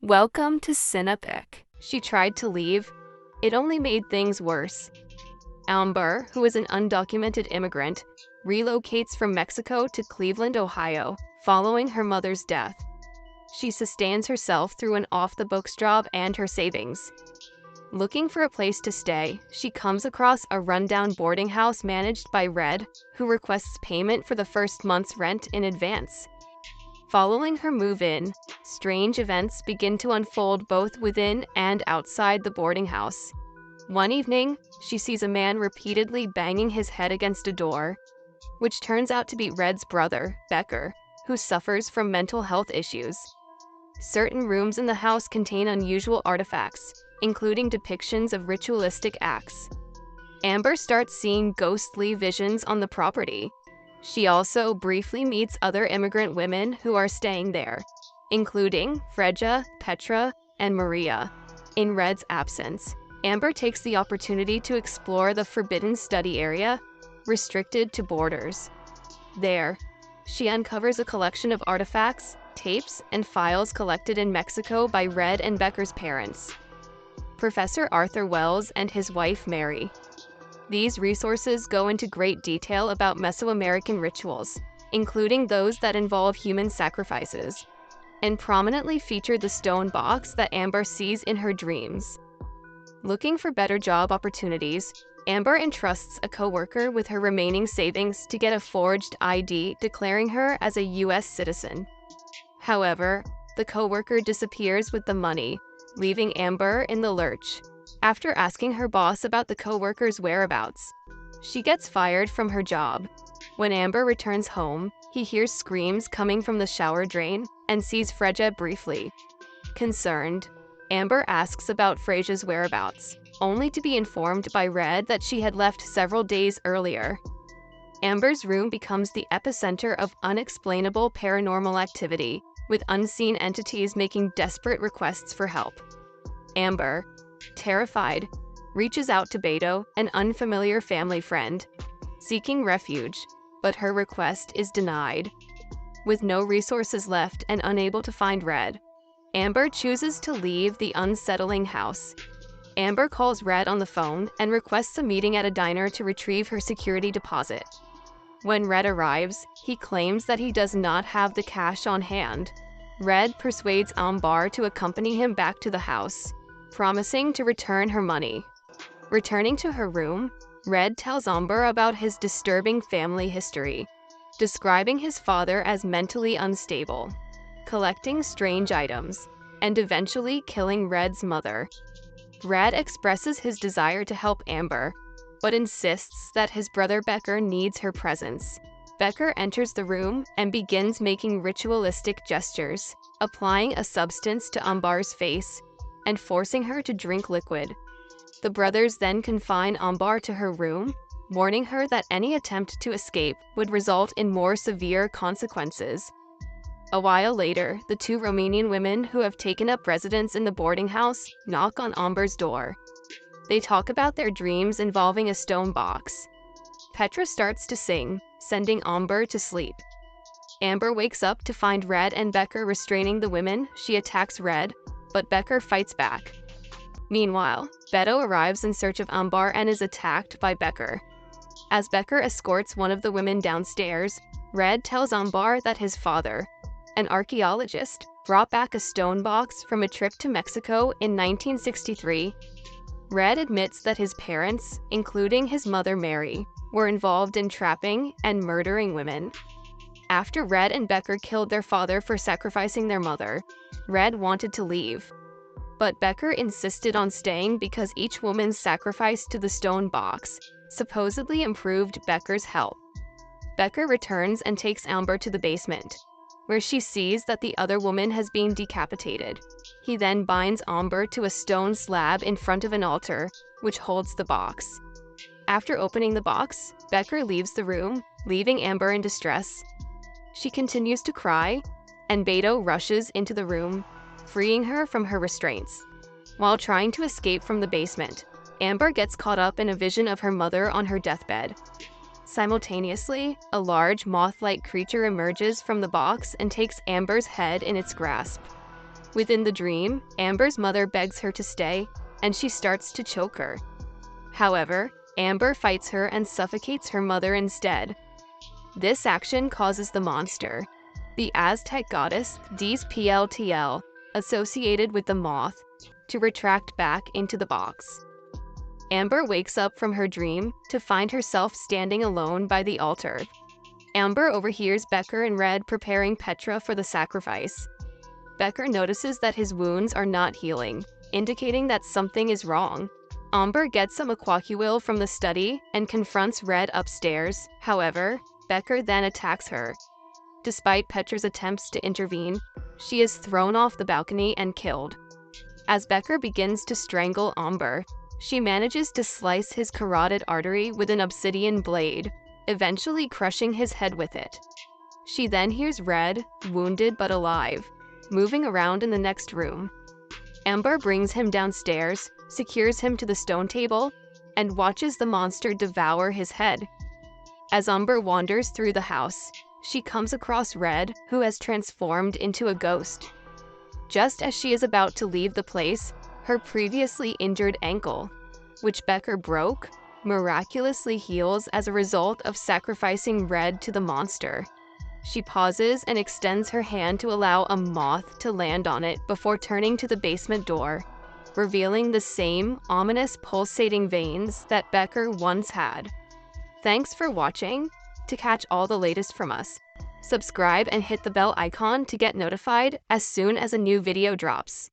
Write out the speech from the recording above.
Welcome to Cinepic. She tried to leave. It only made things worse. Ambar, who is an undocumented immigrant, relocates from Mexico to Cleveland, Ohio, following her mother's death. She sustains herself through an off-the-books job and her savings. Looking for a place to stay, she comes across a rundown boarding house managed by Red, who requests payment for the first month's rent in advance. Following her move-in, strange events begin to unfold both within and outside the boarding house. One evening, she sees a man repeatedly banging his head against a door, which turns out to be Red's brother, Becker, who suffers from mental health issues. Certain rooms in the house contain unusual artifacts, including depictions of ritualistic acts. Amber starts seeing ghostly visions on the property. She also briefly meets other immigrant women who are staying there, including Freja, Petra, and Maria. In Red's absence, Amber takes the opportunity to explore the forbidden study area, restricted to boarders. There, she uncovers a collection of artifacts, tapes, and files collected in Mexico by Red and Becker's parents, Professor Arthur Wells and his wife Mary. These resources go into great detail about Mesoamerican rituals, including those that involve human sacrifices, and prominently feature the stone box that Amber sees in her dreams. Looking for better job opportunities, Amber entrusts a co-worker with her remaining savings to get a forged ID declaring her as a U.S. citizen. However, the co-worker disappears with the money, leaving Amber in the lurch. After asking her boss about the co-worker's whereabouts, she gets fired from her job. When Amber returns home, he hears screams coming from the shower drain and sees Freja briefly. Concerned, Amber asks about Freja's whereabouts, only to be informed by Red that she had left several days earlier. Amber's room becomes the epicenter of unexplainable paranormal activity, with unseen entities making desperate requests for help. Amber, terrified, reaches out to Beto, an unfamiliar family friend, seeking refuge, but her request is denied. With no resources left and unable to find Red, Amber chooses to leave the unsettling house. Amber calls Red on the phone and requests a meeting at a diner to retrieve her security deposit. When Red arrives, he claims that he does not have the cash on hand. Red persuades Ambar to accompany him back to the house, promising to return her money. Returning to her room, Red tells Ambar about his disturbing family history, describing his father as mentally unstable, collecting strange items, and eventually killing Red's mother. Red expresses his desire to help Amber, but insists that his brother Becker needs her presence. Becker enters the room and begins making ritualistic gestures, applying a substance to Ambar's face and forcing her to drink liquid. The brothers then confine Ambar to her room, warning her that any attempt to escape would result in more severe consequences. A while later, the two Romanian women who have taken up residence in the boarding house knock on Ambar's door. They talk about their dreams involving a stone box. Petra starts to sing, sending Amber to sleep. Amber wakes up to find Red and Becker restraining the women. She attacks Red, but Becker fights back. Meanwhile, Beto arrives in search of Ambar and is attacked by Becker. As Becker escorts one of the women downstairs, Red tells Ambar that his father, an archaeologist, brought back a stone box from a trip to Mexico in 1963. Red admits that his parents, including his mother Mary, were involved in trapping and murdering women. After Red and Becker killed their father for sacrificing their mother, Red wanted to leave. But Becker insisted on staying because each woman's sacrifice to the stone box supposedly improved Becker's health. Becker returns and takes Amber to the basement, where she sees that the other woman has been decapitated. He then binds Amber to a stone slab in front of an altar, which holds the box. After opening the box, Becker leaves the room, leaving Amber in distress. She continues to cry, and Beto rushes into the room, freeing her from her restraints. While trying to escape from the basement, Amber gets caught up in a vision of her mother on her deathbed. Simultaneously, a large moth-like creature emerges from the box and takes Amber's head in its grasp. Within the dream, Amber's mother begs her to stay, and she starts to choke her. However, Amber fights her and suffocates her mother instead. This action causes the monster, the Aztec goddess Dezpltl, associated with the moth, to retract back into the box. Amber wakes up from her dream to find herself standing alone by the altar. Amber overhears Becker and Red preparing Petra for the sacrifice. Becker notices that his wounds are not healing, indicating that something is wrong. Amber gets some aquaquil from the study and confronts Red upstairs. However, Becker then attacks her. Despite Petra's attempts to intervene, she is thrown off the balcony and killed. As Becker begins to strangle Amber, she manages to slice his carotid artery with an obsidian blade, eventually crushing his head with it. She then hears Red, wounded but alive, moving around in the next room. Amber brings him downstairs, secures him to the stone table, and watches the monster devour his head. As Amber wanders through the house, she comes across Red, who has transformed into a ghost. Just as she is about to leave the place, her previously injured ankle, which Becker broke, miraculously heals as a result of sacrificing Red to the monster. She pauses and extends her hand to allow a moth to land on it before turning to the basement door, revealing the same ominous pulsating veins that Becker once had. Thanks for watching. To catch all the latest from us, subscribe and hit the bell icon to get notified as soon as a new video drops.